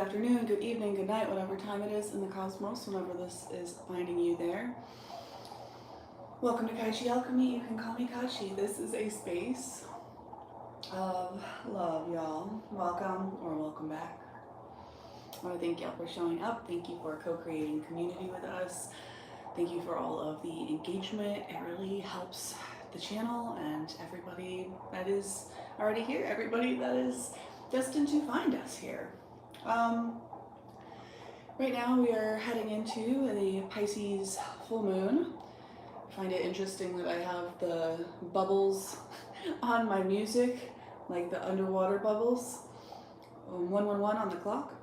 afternoon, good evening, good night, whatever time it is in the cosmos, whenever this is finding you there. Welcome to Kaichi Alchemy. You can call me Kaichi. This is a space of love, y'all. Welcome back. I want to thank y'all for showing up. Thank you for co-creating community with us. Thank you for all of the engagement. It really helps the channel and everybody that is already here, everybody that is destined to find us here. Right now we are heading into the Pisces full moon. I find it interesting that I have the bubbles on my music, like the underwater bubbles, 111 on the clock,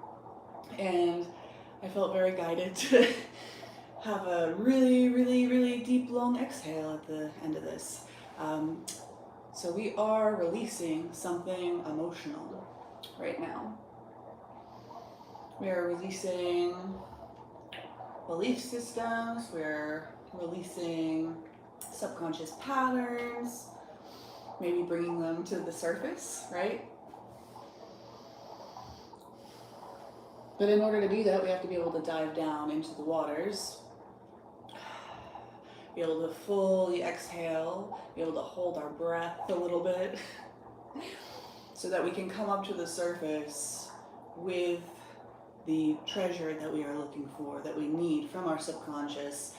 and I felt very guided to have a really deep long exhale at the end of this. So we are releasing something emotional right now. We are releasing belief systems, we're releasing subconscious patterns, maybe bringing them to the surface, right? But in order to do that, we have to be able to dive down into the waters, be able to fully exhale, be able to hold our breath a little bit, so that we can come up to the surface with the treasure that we are looking for, that we need from our subconscious,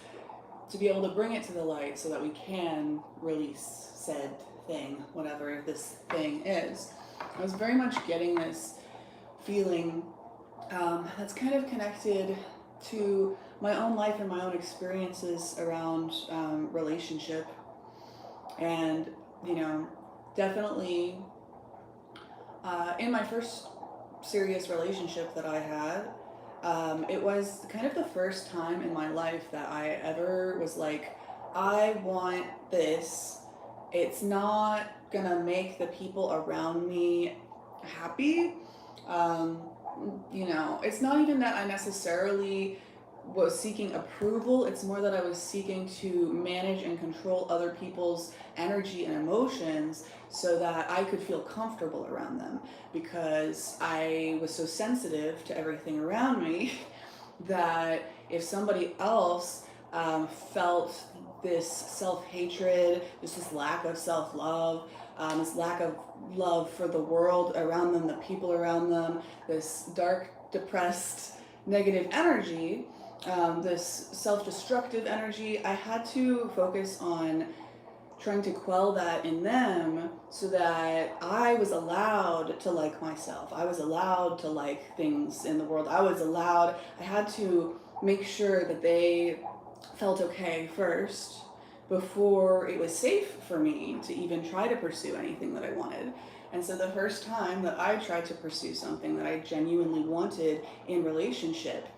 to be able to bring it to the light so that we can release said thing, whatever this thing is. I was very much getting this feeling that's kind of connected to my own life and my own experiences around relationship. And, definitely in my first serious relationship that I had, it was kind of the first time in my life that I ever was like, I want this. It's not gonna make the people around me happy. It's not even that I necessarily was seeking approval. It's more that I was seeking to manage and control other people's energy and emotions so that I could feel comfortable around them, because I was so sensitive to everything around me that if somebody else felt this self-hatred, this lack of self-love, this lack of love for the world around them, the people around them, this dark, depressed, negative energy, this self-destructive energy, I had to focus on trying to quell that in them so that I was allowed to like myself. I was allowed to like things in the world. I had to make sure that they felt okay first before it was safe for me to even try to pursue anything that I wanted. And so the first time that I tried to pursue something that I genuinely wanted in relationship,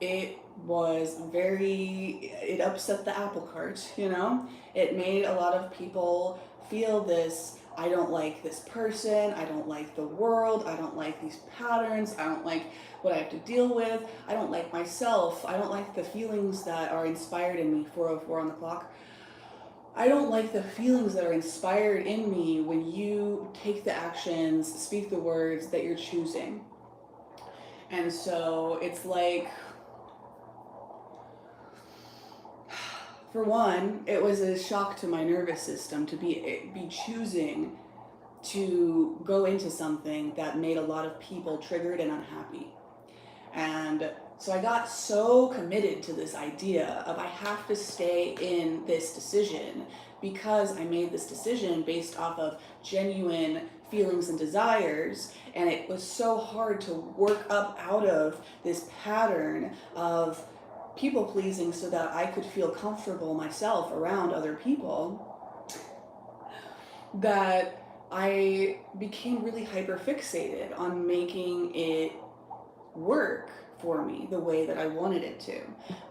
it upset the apple cart, It made a lot of people feel this, I don't like this person, I don't like the world, I don't like these patterns, I don't like what I have to deal with, I don't like myself, I don't like the feelings that are inspired in me, 4:04 on the clock. I don't like the feelings that are inspired in me when you take the actions, speak the words that you're choosing. And so it's like, for one, it was a shock to my nervous system to be choosing to go into something that made a lot of people triggered and unhappy. And so I got so committed to this idea of I have to stay in this decision because I made this decision based off of genuine feelings and desires, and it was so hard to work up out of this pattern of people pleasing so that I could feel comfortable myself around other people, that I became really hyper fixated on making it work for me the way that I wanted it to.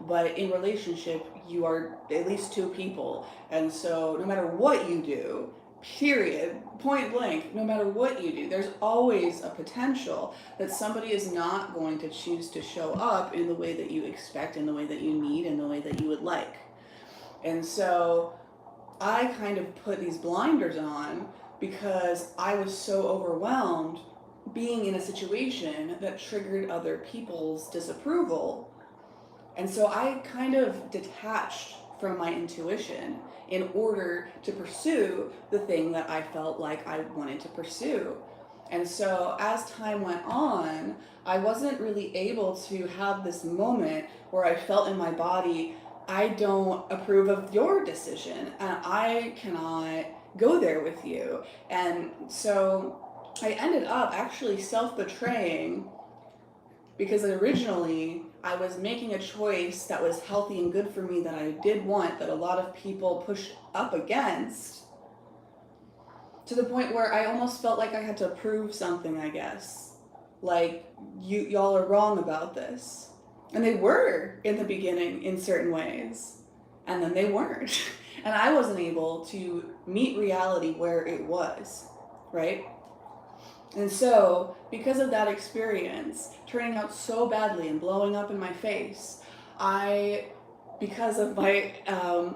But in relationship, you are at least two people, and so no matter what you do, period, point blank, no matter what you do, there's always a potential that somebody is not going to choose to show up in the way that you expect, in the way that you need, in the way that you would like. And so I kind of put these blinders on because I was so overwhelmed being in a situation that triggered other people's disapproval. And so I kind of detached from my intuition in order to pursue the thing that I felt like I wanted to pursue. And so as time went on, I wasn't really able to have this moment where I felt in my body, I don't approve of your decision and I cannot go there with you. And so I ended up actually self-betraying because originally I was making a choice that was healthy and good for me that I did want, that a lot of people pushed up against, to the point where I almost felt like I had to prove something, I guess. Like, y'all are wrong about this. And they were in the beginning in certain ways, and then they weren't. And I wasn't able to meet reality where it was, right? And so, because of that experience turning out so badly and blowing up in my face, because of my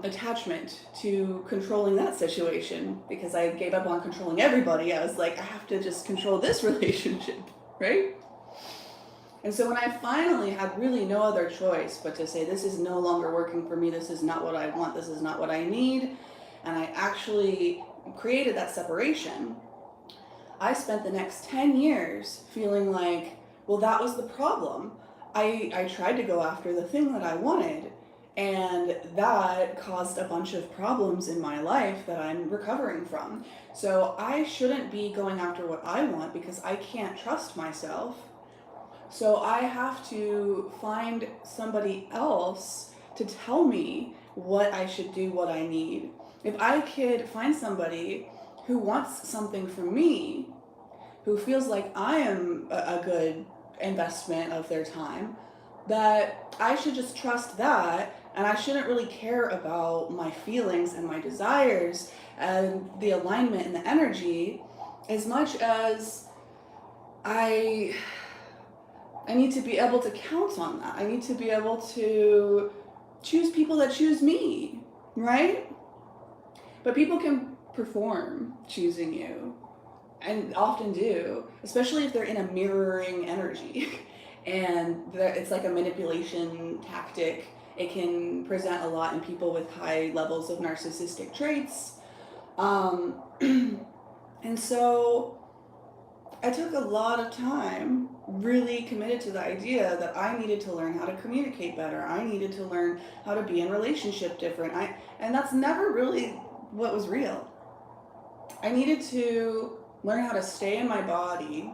attachment to controlling that situation, because I gave up on controlling everybody, I was like, I have to just control this relationship, right? And so when I finally had really no other choice but to say, this is no longer working for me, this is not what I want, this is not what I need, and I actually created that separation, I spent the next 10 years feeling like, well, that was the problem. I tried to go after the thing that I wanted, and that caused a bunch of problems in my life that I'm recovering from. So I shouldn't be going after what I want because I can't trust myself. So I have to find somebody else to tell me what I should do, what I need. If I could find somebody who wants something from me, who feels like I am a good investment of their time, that I should just trust that, and I shouldn't really care about my feelings and my desires and the alignment and the energy as much as I need to be able to count on that. I need to be able to choose people that choose me, right? But people can perform choosing you, and often do, especially if they're in a mirroring energy. And it's like a manipulation tactic. It can present a lot in people with high levels of narcissistic traits. And so I took a lot of time, really committed to the idea that I needed to learn how to communicate better. I needed to learn how to be in relationship different. And that's never really what was real. I needed to learn how to stay in my body,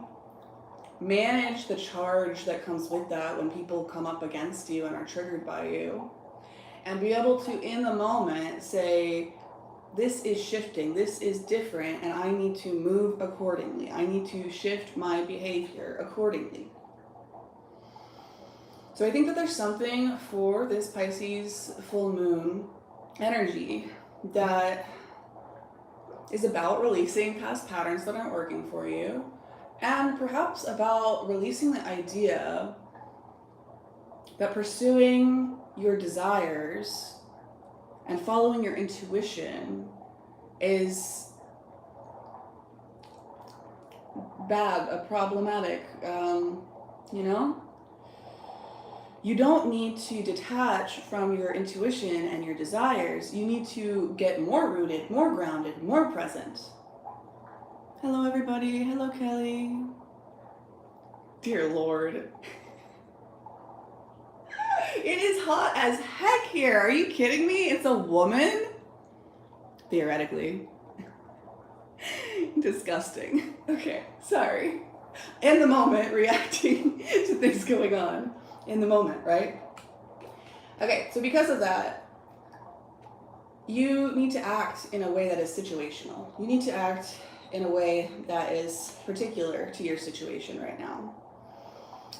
manage the charge that comes with that when people come up against you and are triggered by you, and be able to, in the moment, say, this is shifting, this is different, and I need to move accordingly. I need to shift my behavior accordingly. So I think that there's something for this Pisces full moon energy that is about releasing past patterns that aren't working for you, and perhaps about releasing the idea that pursuing your desires and following your intuition is bad, problematic, you know? You don't need to detach from your intuition and your desires. You need to get more rooted, more grounded, more present. Hello, everybody. Hello, Kelly. Dear Lord. It is hot as heck here. Are you kidding me? It's a woman? Theoretically. Disgusting. Okay, sorry. In the moment, reacting to things going on. In the moment, right? Okay, so because of that, you need to act in a way that is situational. You need to act in a way that is particular to your situation right now.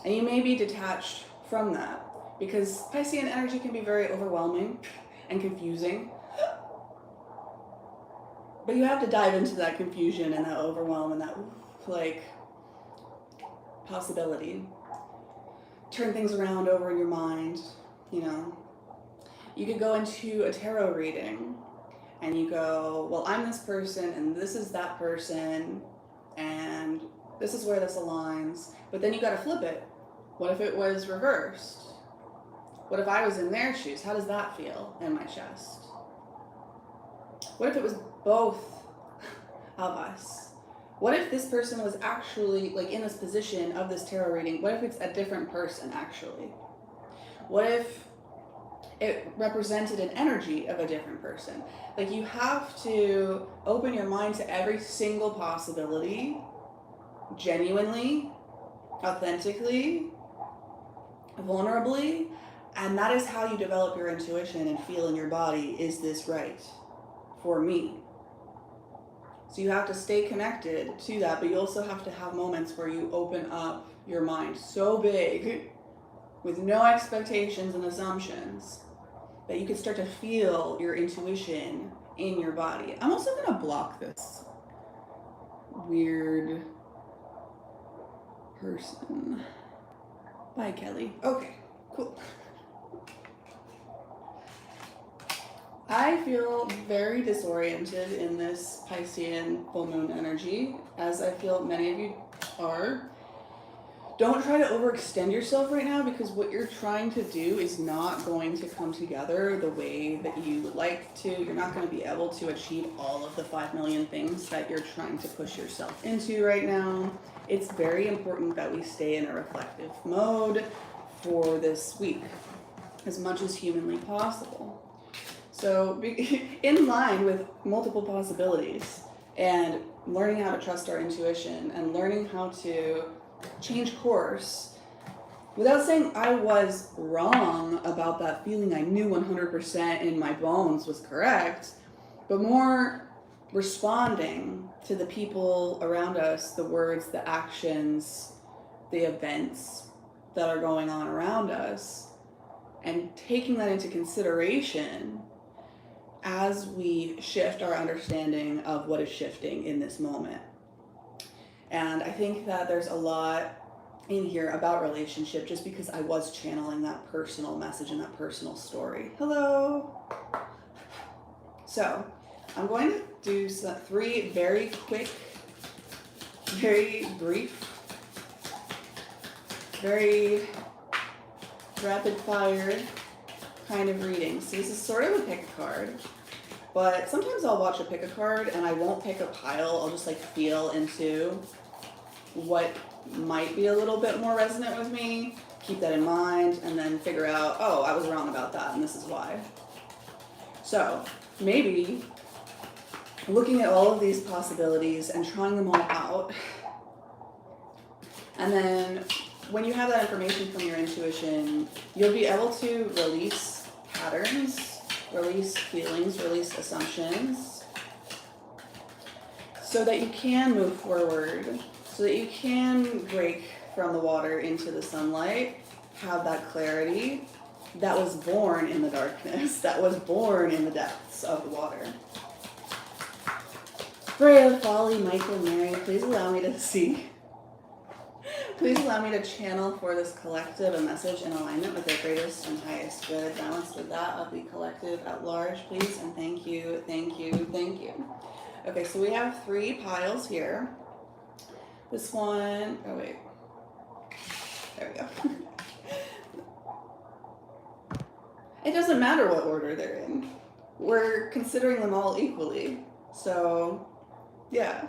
And you may be detached from that, because Piscean energy can be very overwhelming and confusing. But you have to dive into that confusion and that overwhelm and that, like, possibility. Turn things around over in your mind, you know. You could go into a tarot reading and you go, well, I'm this person and this is that person, and This is where this aligns. But then you got to flip it. What if it was reversed? What if I was in their shoes? How does that feel in my chest? What if it was both of us? What if this person was actually, like, in this position of this tarot reading? What if it's a different person, actually? What if it represented an energy of a different person? Like, you have to open your mind to every single possibility, genuinely, authentically, vulnerably, and that is how you develop your intuition and feel in your body, is this right for me? So you have to stay connected to that, but you also have to have moments where you open up your mind so big with no expectations and assumptions that you can start to feel your intuition in your body. I'm also going to block this weird person. Bye, Kelly. Okay, cool. I feel very disoriented in this Piscean full moon energy, as I feel many of you are. Don't try to overextend yourself right now, because what you're trying to do is not going to come together the way that you would like to. You're not going to be able to achieve all of the 5 million things that you're trying to push yourself into right now. It's very important that we stay in a reflective mode for this week as much as humanly possible. So in line with multiple possibilities and learning how to trust our intuition and learning how to change course without saying I was wrong about that feeling I knew 100% in my bones was correct, but more responding to the people around us, the words, the actions, the events that are going on around us, and taking that into consideration as we shift our understanding of what is shifting in this moment. And I think that there's a lot in here about relationship, just because I was channeling that personal message and that personal story. Hello. So I'm going to do 3 very quick, very brief, very rapid fire kind of readings. So this is sort of a pick a card, but sometimes I'll watch a pick a card and I won't pick a pile. I'll just like feel into what might be a little bit more resonant with me, keep that in mind, and then figure out, oh, I was wrong about that and this is why. So maybe looking at all of these possibilities and trying them all out, and then when you have that information from your intuition, you'll be able to release patterns, release feelings, release assumptions, so that you can move forward, so that you can break from the water into the sunlight, have that clarity that was born in the darkness, that was born in the depths of the water. Freya, Folly, Michael, Mary, please allow me to see. Please allow me to channel for this collective a message in alignment with their greatest and highest good, balanced with that of the collective at large, please, and thank you, thank you, thank you. Okay, so we have 3 piles here. This one, oh wait, there we go. It doesn't matter what order they're in. We're considering them all equally, so yeah.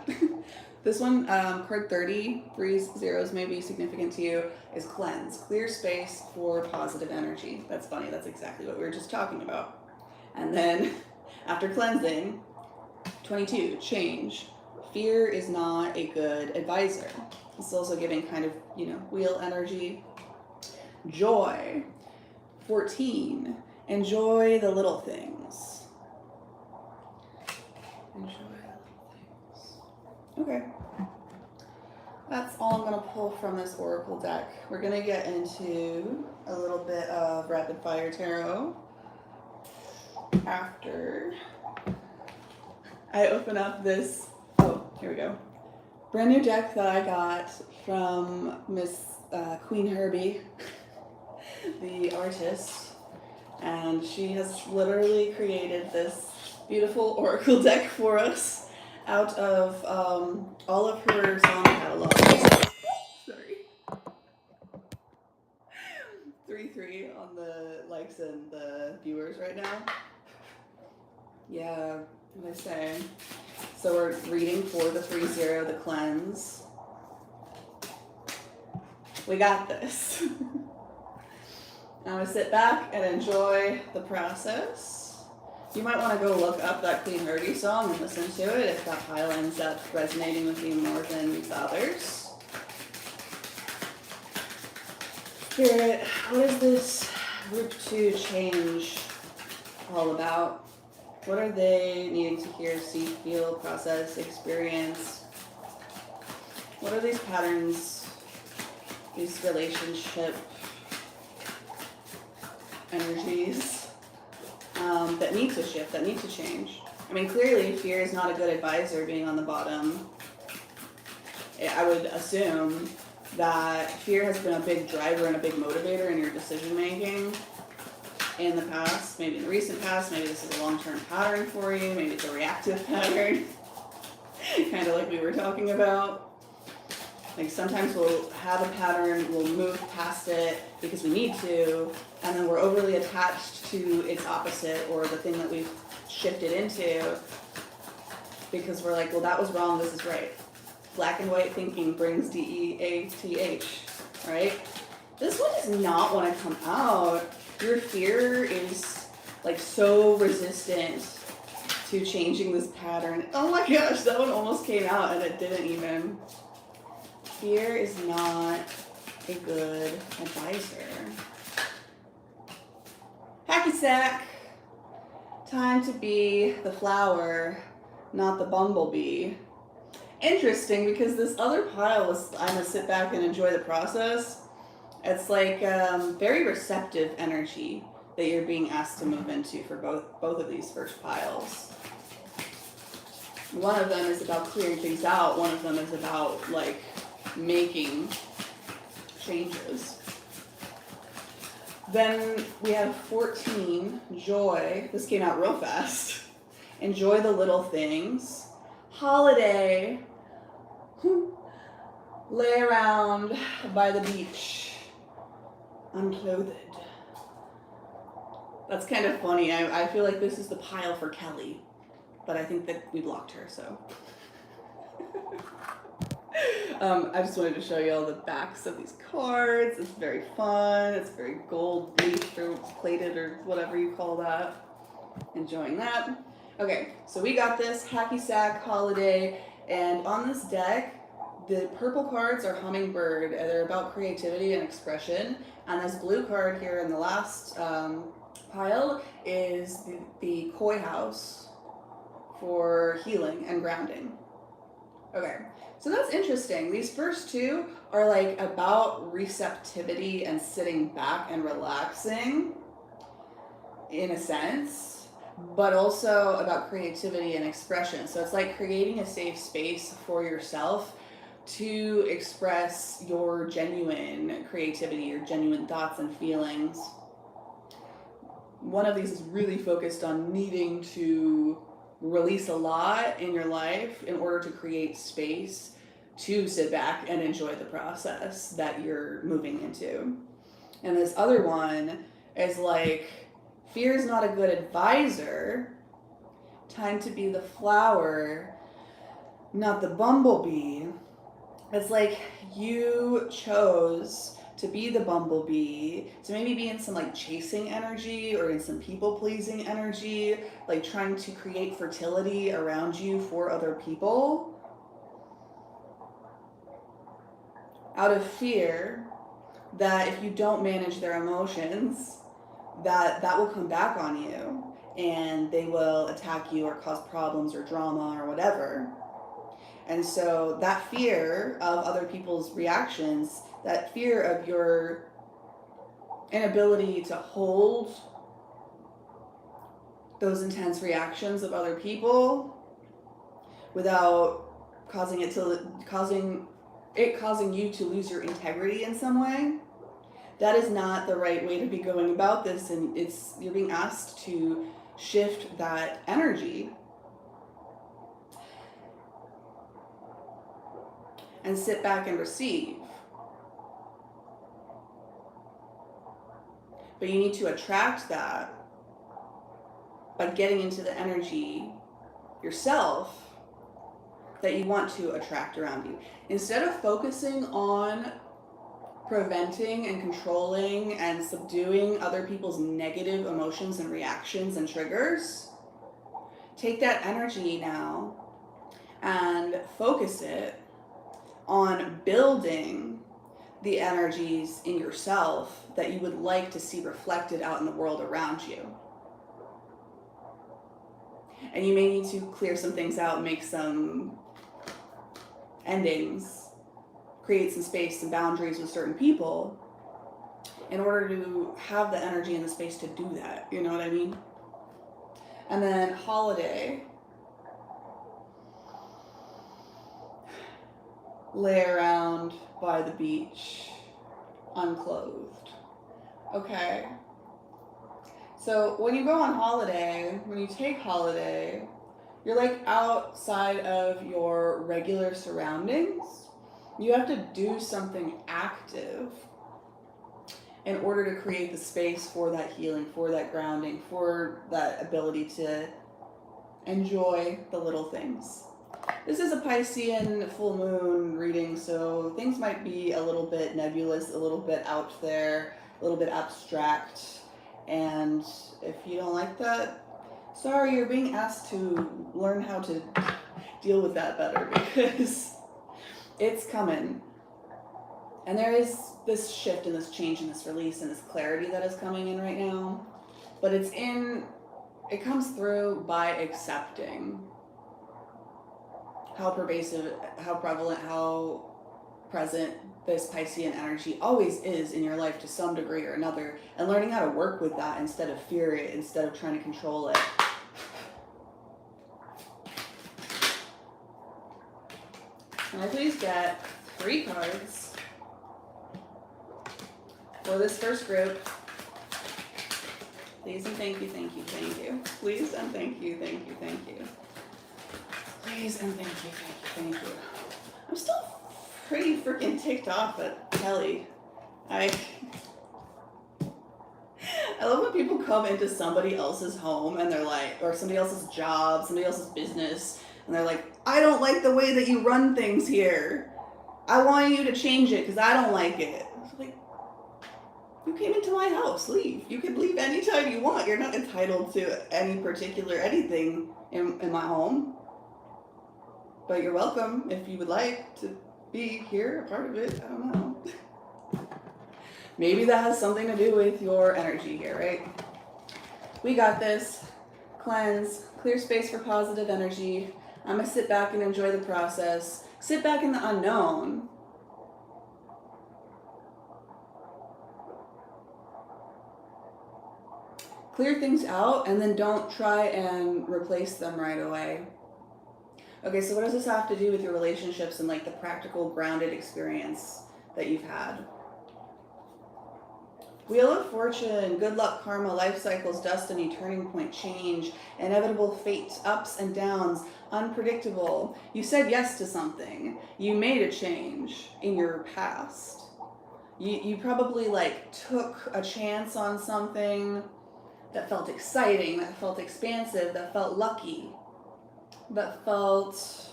This one, card 30, 3s, zeros may be significant to you, is cleanse. Clear space for positive energy. That's funny, that's exactly what we were just talking about. And then, after cleansing, 22, change. Fear is not a good advisor. It's also giving kind of, wheel energy. Joy. 14, enjoy the little things. Enjoy the little things. Okay. That's all I'm going to pull from this oracle deck. We're going to get into a little bit of rapid fire tarot after I open up this, here we go, brand new deck that I got from Miss Queen Herbie, the artist, and she has literally created this beautiful oracle deck for us. out of all of her song catalogs. Sorry. 3-3 on the likes and the viewers right now. Yeah, what did I say? So we're reading for the 3-0, the cleanse. We got this. I'm going to sit back and enjoy the process. You might want to go look up that Queen Hurdy song and listen to it if that pile ends up resonating with you more than others. Spirit, what is this group 2 change all about? What are they needing to hear, see, feel, process, experience? What are these patterns, these relationship energies that need to shift, that need to change? I mean, clearly fear is not a good advisor being on the bottom. I would assume that fear has been a big driver and a big motivator in your decision making in the past, maybe in the recent past. Maybe this is a long-term pattern for you, maybe it's a reactive pattern, kind of like we were talking about. Like sometimes we'll have a pattern, we'll move past it because we need to, and then we're overly attached to its opposite or the thing that we've shifted into because we're like, well, that was wrong, this is right. Black and white thinking brings DEATH, right? This one does not want to come out. Your fear is like so resistant to changing this pattern. Oh my gosh, that one almost came out and it didn't even. Fear is not a good advisor. Hacky sack. Time to be the flower, not the bumblebee. Interesting, because this other pile was, I'm gonna sit back and enjoy the process. It's like very receptive energy that you're being asked to move into for both of these first piles. One of them is about clearing things out. One of them is about like making changes. Then we have 14, joy. This came out real fast. Enjoy the little things. Holiday. Lay around by the beach, unclothed. That's kind of funny. I feel like this is the pile for Kelly, but I think that we blocked her, so. I just wanted to show you all the backs of these cards. It's very fun. It's very gold leafed or plated or whatever you call that. Enjoying that. Okay, so we got this hacky sack holiday, and on this deck, the purple cards are hummingbird, and they're about creativity and expression. And this blue card here in the last pile is the koi house for healing and grounding. Okay, so that's interesting. These first two are like about receptivity and sitting back and relaxing in a sense, but also about creativity and expression. So it's like creating a safe space for yourself to express your genuine creativity, your genuine thoughts and feelings. One of these is really focused on needing to release a lot in your life in order to create space to sit back and enjoy the process that you're moving into. And this other one is like, fear is not a good advisor. Time to be the flower, not the bumblebee. It's like you chose to be the bumblebee, to maybe be in some like chasing energy or in some people pleasing energy, like trying to create fertility around you for other people out of fear that if you don't manage their emotions, that will come back on you and they will attack you or cause problems or drama or whatever. And so that fear of other people's reactions, that fear of your inability to hold those intense reactions of other people without causing you to lose your integrity in some way, that is not the right way to be going about this. And you're being asked to shift that energy. and sit back and receive. But you need to attract that by getting into the energy yourself that you want to attract around you. Instead of focusing on preventing and controlling and subduing other people's negative emotions and reactions and triggers, take that energy now and focus it on building the energies in yourself that you would like to see reflected out in the world around you. And you may need to clear some things out, make some endings, create some space and boundaries with certain people in order to have the energy and the space to do that. You know what I mean? And then holiday. Lay around by the beach, unclothed. Okay. So when you go on holiday, when you take holiday, you're like outside of your regular surroundings. You have to do something active in order to create the space for that healing, for that grounding, for that ability to enjoy the little things. This is a Piscean full moon reading, so things might be a little bit nebulous, a little bit out there, a little bit abstract. And if you don't like that, sorry, you're being asked to learn how to deal with that better, because it's coming. And there is this shift and this change and this release and this clarity that is coming in right now. But it comes through by accepting how pervasive, how prevalent, how present this Piscean energy always is in your life to some degree or another, and learning how to work with that instead of fear it, instead of trying to control it. Can I please get 3 cards for this first group? Please and thank you, thank you, thank you. Please and thank you, thank you, thank you. Please and thank you, thank you, thank you. I'm still pretty freaking ticked off at Kelly. I love when people come into somebody else's home and they're like, or somebody else's job, somebody else's business, and they're like, I don't like the way that you run things here. I want you to change it because I don't like it. It's like, you came into my house, leave. You can leave anytime you want. You're not entitled to any particular anything in my home. But you're welcome if you would like to be here, a part of it. I don't know. Maybe that has something to do with your energy here, right? We got this. Cleanse, clear space for positive energy. I'm going to sit back and enjoy the process. Sit back in the unknown. Clear things out and then don't try and replace them right away. Okay, so what does this have to do with your relationships and like the practical grounded experience that you've had? Wheel of Fortune, good luck, karma, life cycles, destiny, turning point, change, inevitable fate, ups and downs, unpredictable. You said yes to something. You made a change in your past. You probably like took a chance on something that felt exciting, that felt expansive, that felt lucky, that felt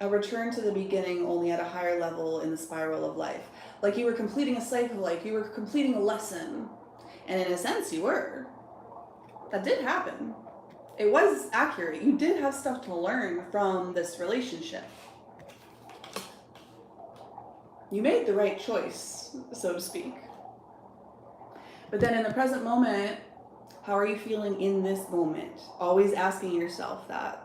a return to the beginning, only at a higher level in the spiral of life. Like you were completing a cycle, like you were completing a lesson. And in a sense, you were. That did happen. It was accurate. You did have stuff to learn from this relationship. You made the right choice, so to speak. But then in the present moment, how are you feeling in this moment? Always asking yourself that.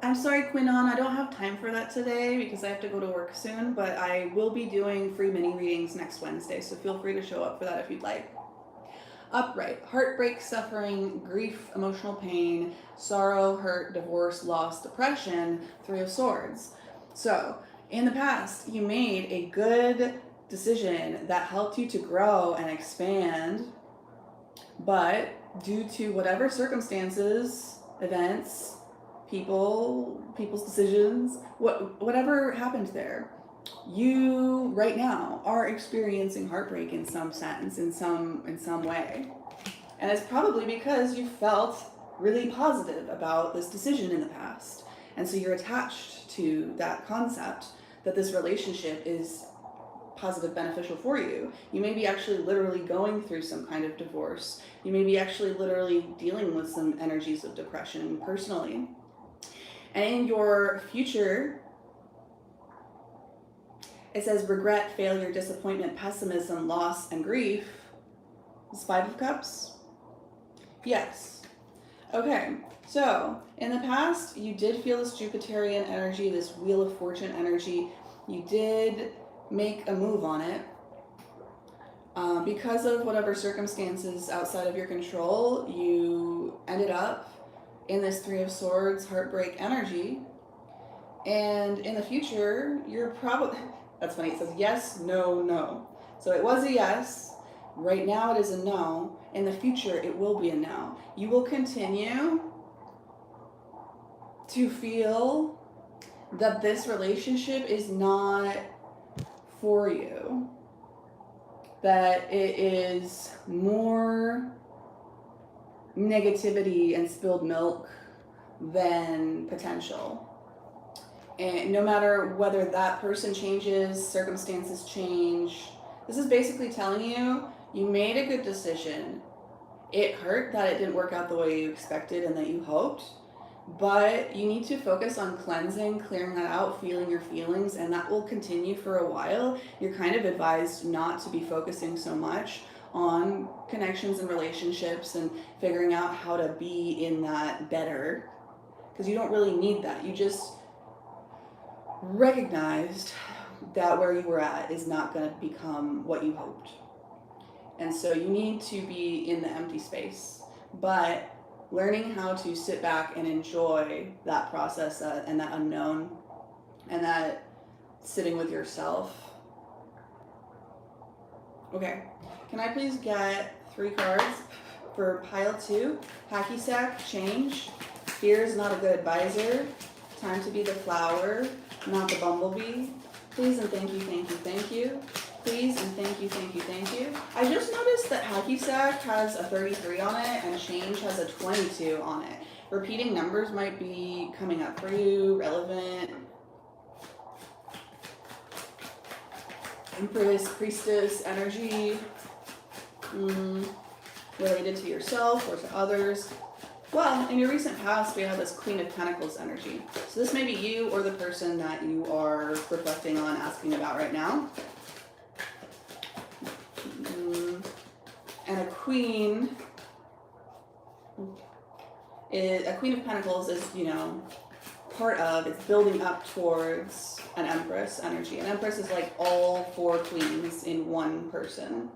I'm sorry, Quinon, I don't have time for that today because I have to go to work soon, but I will be doing free mini readings next Wednesday, so feel free to show up for that if you'd like. Upright, heartbreak, suffering, grief, emotional pain, sorrow, hurt, divorce, loss, depression, 3 of Swords. So, in the past, you made a good decision that helped you to grow and expand, but due to whatever circumstances, events, people's decisions, whatever happened there, you right now are experiencing heartbreak in some sense, in some way. And it's probably because you felt really positive about this decision in the past. And so you're attached to that concept that this relationship is positive, beneficial for you. You may be actually literally going through some kind of divorce. You may be actually literally dealing with some energies of depression personally. And in your future, it says regret, failure, disappointment, pessimism, loss, and grief. It's 5 of Cups. Yes. Okay, so in the past, you did feel this Jupiterian energy, this Wheel of Fortune energy. You did make a move on it. Because of whatever circumstances outside of your control, you ended up in this 3 of Swords, heartbreak energy. And in the future, you're probably, that's funny, it says yes, no, no. So it was a yes. Right now it is a no. In the future, it will be a no. You will continue to feel that this relationship is not for you. That it is more negativity and spilled milk than potential. And no matter whether that person changes, circumstances change, this is basically telling you, you made a good decision. It hurt that it didn't work out the way you expected and that you hoped, but you need to focus on cleansing, clearing that out, feeling your feelings, and that will continue for a while. You're kind of advised not to be focusing so much on connections and relationships and figuring out how to be in that better, because you don't really need that. You just recognized that where you were at is not going to become what you hoped. And so you need to be in the empty space, but learning how to sit back and enjoy that process and that unknown and that sitting with yourself. Okay, can I please get 3 cards for pile 2? Hacky sack, change. Fear is not a good advisor. Time to be the flower, not the bumblebee. Please and thank you, thank you, thank you. Please and thank you, thank you, thank you. I just noticed that hacky sack has a 33 on it and change has a 22 on it. Repeating numbers might be coming up for you, relevant. Empress, priestess, energy, related to yourself or to others. Well, in your recent past, we have this Queen of Pentacles energy. So this may be you or the person that you are reflecting on, asking about right now. And a Queen of Pentacles is, you know, part of, it's building up towards an Empress energy. An Empress is like all 4 queens in one person.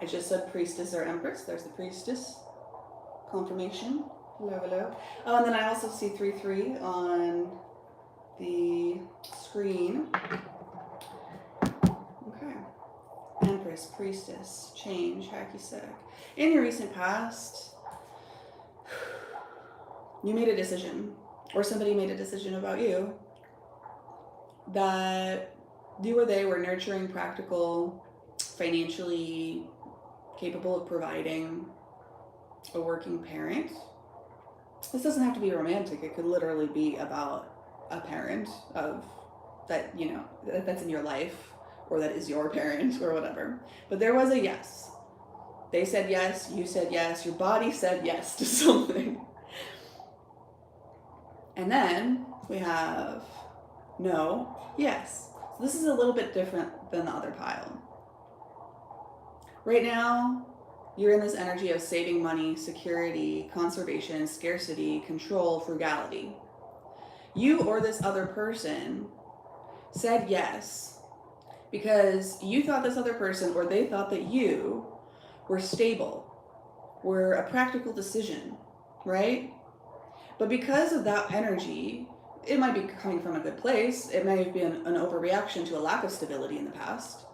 I just said priestess or Empress. There's the priestess. Confirmation. Hello, hello. Oh, and then I also see 3-3 on the screen. Okay. Empress, priestess, change, hacky sack. In your recent past, you made a decision, or somebody made a decision about you, that you or they were nurturing, practical, financially capable of providing, a working parent. This doesn't have to be romantic. It could literally be about a parent of that, you know, that's in your life, or that is your parent or whatever. But there was a yes. They said yes, you said yes, your body said yes to something. And then we have no, yes. So this is a little bit different than the other pile. Right now, you're in this energy of saving money, security, conservation, scarcity, control, frugality. You or this other person said yes because you thought this other person, or they thought that you were stable, were a practical decision, right? But because of that energy, it might be coming from a good place. It may have been an overreaction to a lack of stability in the past.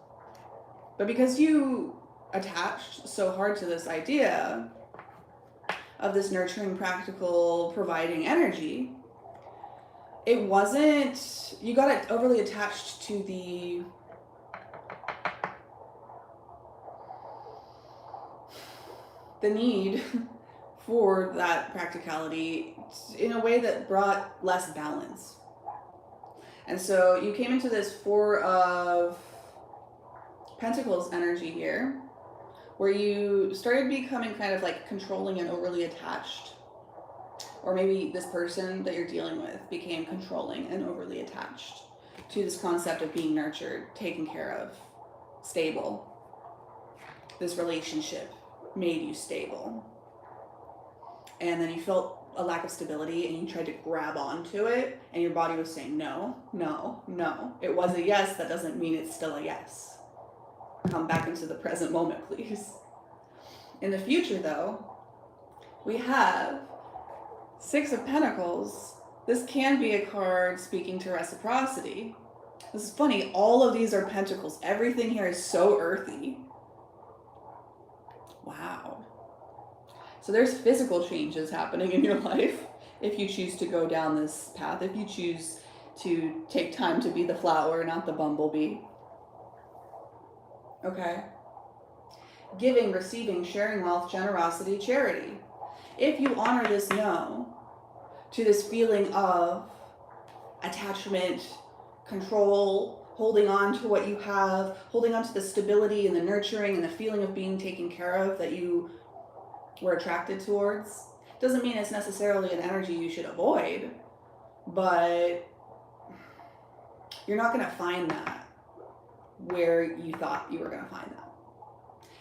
But because you attached so hard to this idea of this nurturing, practical, providing energy, it wasn't, you got overly attached to the need for that practicality in a way that brought less balance. And so you came into this Four of Pentacles energy here, where you started becoming kind of like controlling and overly attached. Or maybe this person that you're dealing with became controlling and overly attached to this concept of being nurtured, taken care of, stable. This relationship made you stable. And then you felt a lack of stability and you tried to grab onto it and your body was saying no, no, no. It was a yes, that doesn't mean it's still a yes. Come back into the present moment, please. In the future, though, we have Six of Pentacles. This can be a card speaking to reciprocity. This is funny, all of these are pentacles. Everything here is so earthy. Wow. So there's physical changes happening in your life if you choose to go down this path, if you choose to take time to be the flower, not the bumblebee. Okay. Giving, receiving, sharing wealth, generosity, charity. If you honor this no to this feeling of attachment, control, holding on to what you have, holding on to the stability and the nurturing and the feeling of being taken care of that you were attracted towards, doesn't mean it's necessarily an energy you should avoid, but you're not going to find that where you thought you were going to find that.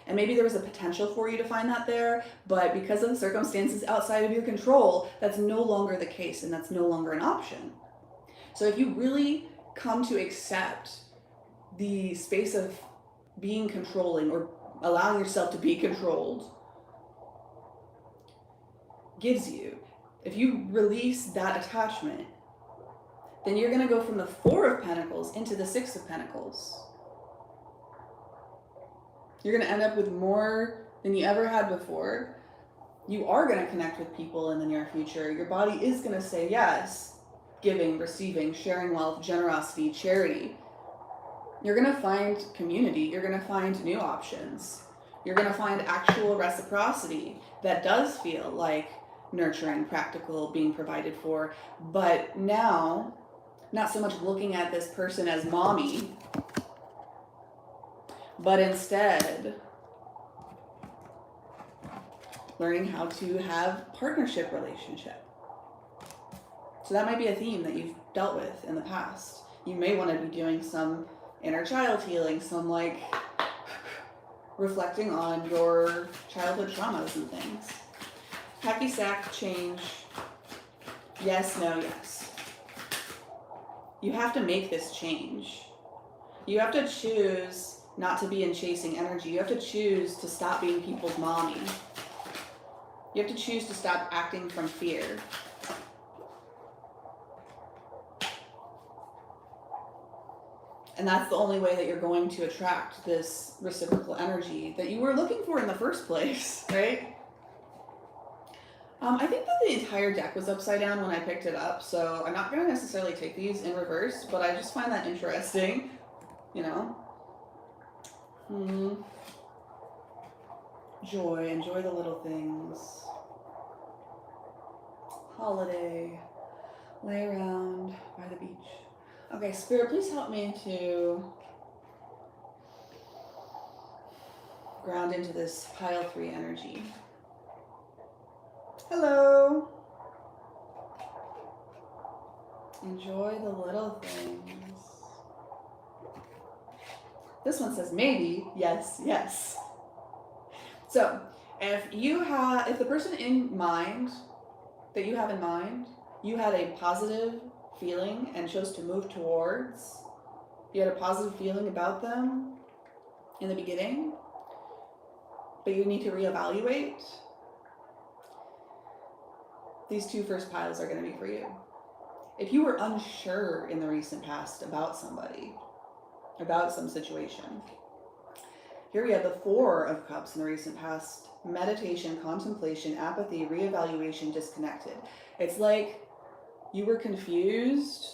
And maybe there was a potential for you to find that there, but because of the circumstances outside of your control, that's no longer the case and that's no longer an option. So if you really come to accept the space of being controlling or allowing yourself to be controlled gives you, if you release that attachment, then you're going to go from the Four of Pentacles into the Six of Pentacles. You're going to end up with more than you ever had before. You are going to connect with people in the near future. Your body is going to say yes. Giving, receiving, sharing wealth, generosity, charity. You're going to find community. You're going to find new options. You're going to find actual reciprocity that does feel like nurturing, practical, being provided for. But now, not so much looking at this person as mommy, but instead learning how to have partnership relationship. So that might be a theme that you've dealt with in the past. You may want to be doing some inner child healing, some like reflecting on your childhood traumas and things. Happy sack, change. Yes, no, yes. You have to make this change. You have to choose not to be in chasing energy. You have to choose to stop being people's mommy. You have to choose to stop acting from fear. And that's the only way that you're going to attract this reciprocal energy that you were looking for in the first place, right? I think that the entire deck was upside down when I picked it up, so I'm not going to necessarily take these in reverse, but I just find that interesting, you know? Joy, enjoy the little things. Holiday, lay around by the beach. Okay, Spirit, please help me to ground into this pile 3 energy. Hello. Enjoy the little things. This one says maybe, yes, yes. So if the person in mind that you have in mind, you had a positive feeling and chose to move towards, you had a positive feeling about them in the beginning, but you need to reevaluate, these 2 first piles are going to be for you. If you were unsure in the recent past about somebody, about some situation, Here we have the Four of Cups in the recent past. Meditation, contemplation, apathy, reevaluation, disconnected. It's like you were confused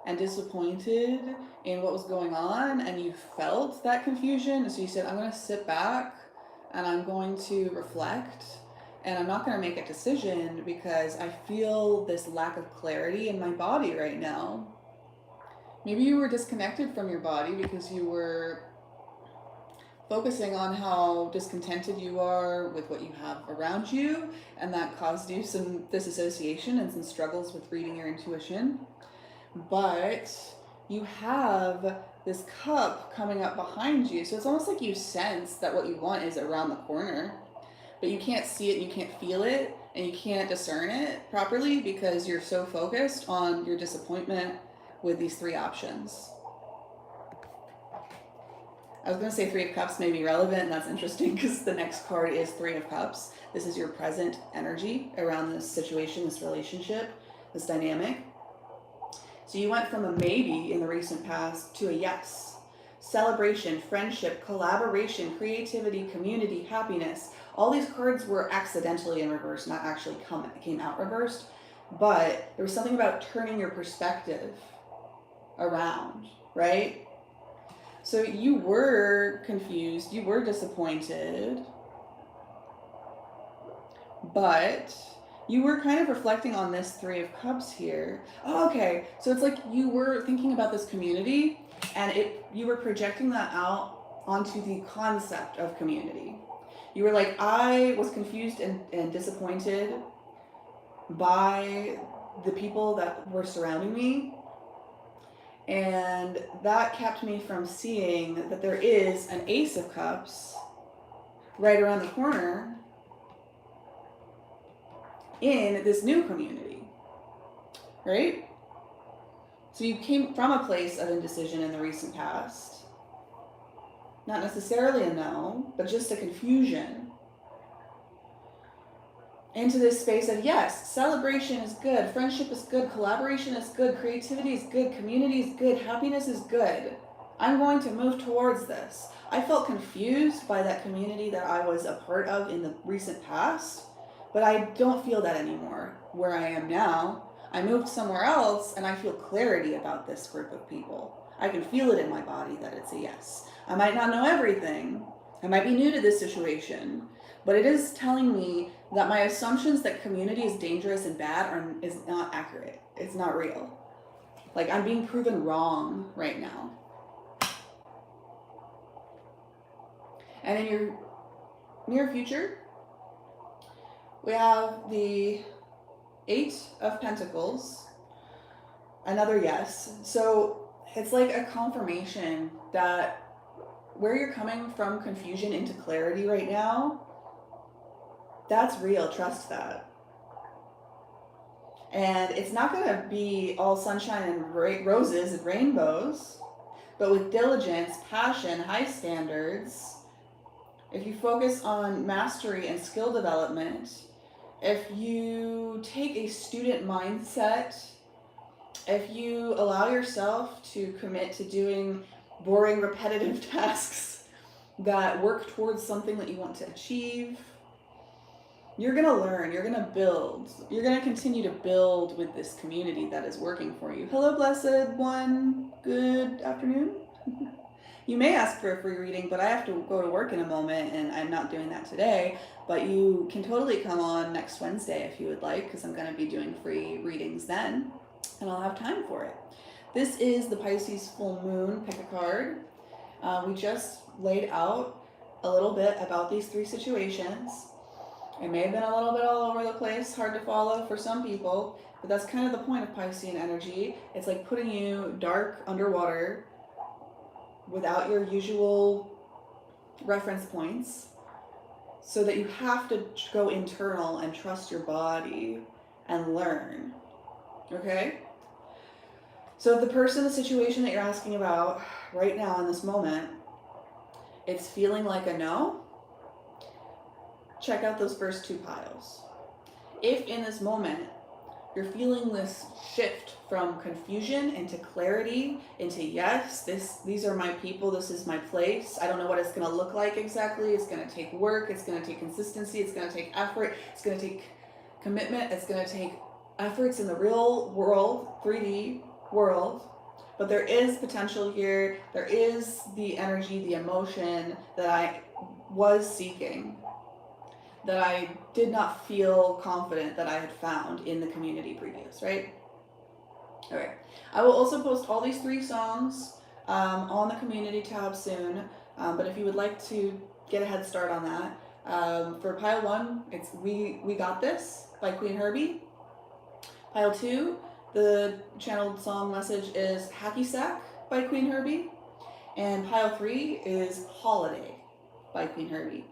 and disappointed in what was going on, and you felt that confusion. So you said, I'm going to sit back and I'm going to reflect, and I'm not going to make a decision because I feel this lack of clarity in my body right now. Maybe you were disconnected from your body because you were focusing on how discontented you are with what you have around you, and that caused you some disassociation and some struggles with reading your intuition. But you have this cup coming up behind you, so it's almost like you sense that what you want is around the corner, but you can't see it, you can't feel it, and you can't discern it properly because you're so focused on your disappointment with these three options. I was going to say Three of Cups may be relevant, and that's interesting because the next card is Three of Cups. This is your present energy around this situation, this relationship, this dynamic. So you went from a maybe in the recent past to a yes. Celebration, friendship, collaboration, creativity, community, happiness. All these cards were accidentally in reverse, not actually came out reversed, but there was something about turning your perspective around, right? So you were confused, you were disappointed, but you were kind of reflecting on this Three of Cups here. Oh, okay, so it's like you were thinking about this community, and you were projecting that out onto the concept of community. You were like, I was confused and disappointed by the people that were surrounding me, and that kept me from seeing that there is an Ace of Cups right around the corner in this new community, right? So you came from a place of indecision in the recent past. Not necessarily a no, but just a confusion. Into this space of yes, celebration is good, friendship is good, collaboration is good, creativity is good, community is good, happiness is good. I'm going to move towards this. I felt confused by that community that I was a part of in the recent past, but I don't feel that anymore where I am now. I moved somewhere else and I feel clarity about this group of people. I can feel it in my body that it's a yes. I might not know everything. I might be new to this situation, but it is telling me that my assumptions that community is dangerous and bad is not accurate. It's not real. Like, I'm being proven wrong right now. And in your near future, we have the Eight of Pentacles, another yes. So it's like a confirmation that where you're coming from confusion into clarity right now, that's real. Trust that. And it's not going to be all sunshine and roses and rainbows, but with diligence, passion, high standards, if you focus on mastery and skill development, if you take a student mindset, if you allow yourself to commit to doing boring, repetitive tasks that work towards something that you want to achieve, you're going to learn, you're going to build, you're going to continue to build with this community that is working for you. Hello, blessed one. Good afternoon. You may ask for a free reading, but I have to go to work in a moment, and I'm not doing that today. But you can totally come on next Wednesday if you would like, because I'm going to be doing free readings then, and I'll have time for it. This is the Pisces full moon. Pick a card. We just laid out a little bit about these three situations. It may have been a little bit all over the place, hard to follow for some people, but that's kind of the point of Piscean energy. It's like putting you dark underwater without your usual reference points, so that you have to go internal and trust your body and learn. Okay? So the person, the situation that you're asking about right now in this moment, it's feeling like a no, check out those first two piles. If in this moment you're feeling this shift from confusion into clarity, into yes, these are my people, this is my place. I don't know what it's going to look like exactly. It's going to take work, it's going to take consistency, it's going to take effort, it's going to take commitment, it's going to take efforts in the real world, 3D world. But there is potential here. There is the energy, the emotion that I was seeking, that I did not feel confident that I had found in the community previous, right? All right. I will also post all these 3 songs on the community tab soon. But if you would like to get a head start on that, for pile 1, it's We Got This by Queen Herbie. Pile 2, the channeled song message is Hacky Sack by Queen Herbie. And pile 3 is Holiday by Queen Herbie.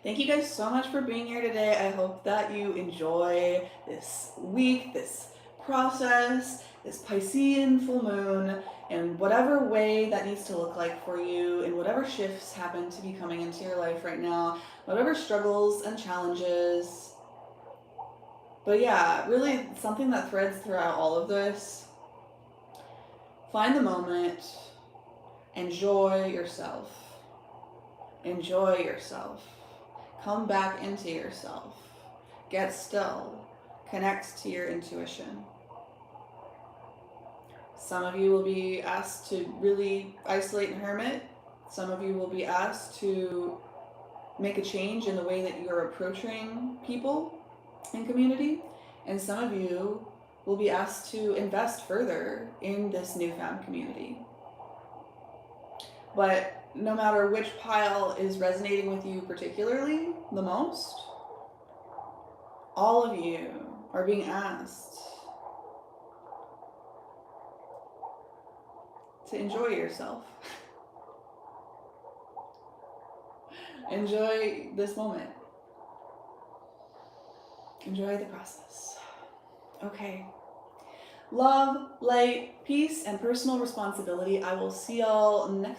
Thank you guys so much for being here today. I hope that you enjoy this week, this process, this Piscean full moon, in whatever way that needs to look like for you, and whatever shifts happen to be coming into your life right now, whatever struggles and challenges. But yeah, really something that threads throughout all of this. Find the moment. Enjoy yourself. Enjoy yourself. Come back into yourself. Get still. Connect to your intuition. Some of you will be asked to really isolate and hermit. Some of you will be asked to make a change in the way that you're approaching people in community. And some of you will be asked to invest further in this newfound community. But no matter which pile is resonating with you particularly the most, all of you are being asked to enjoy yourself. Enjoy this moment. Enjoy the process. Okay. Love, light, peace, and personal responsibility. I will see y'all next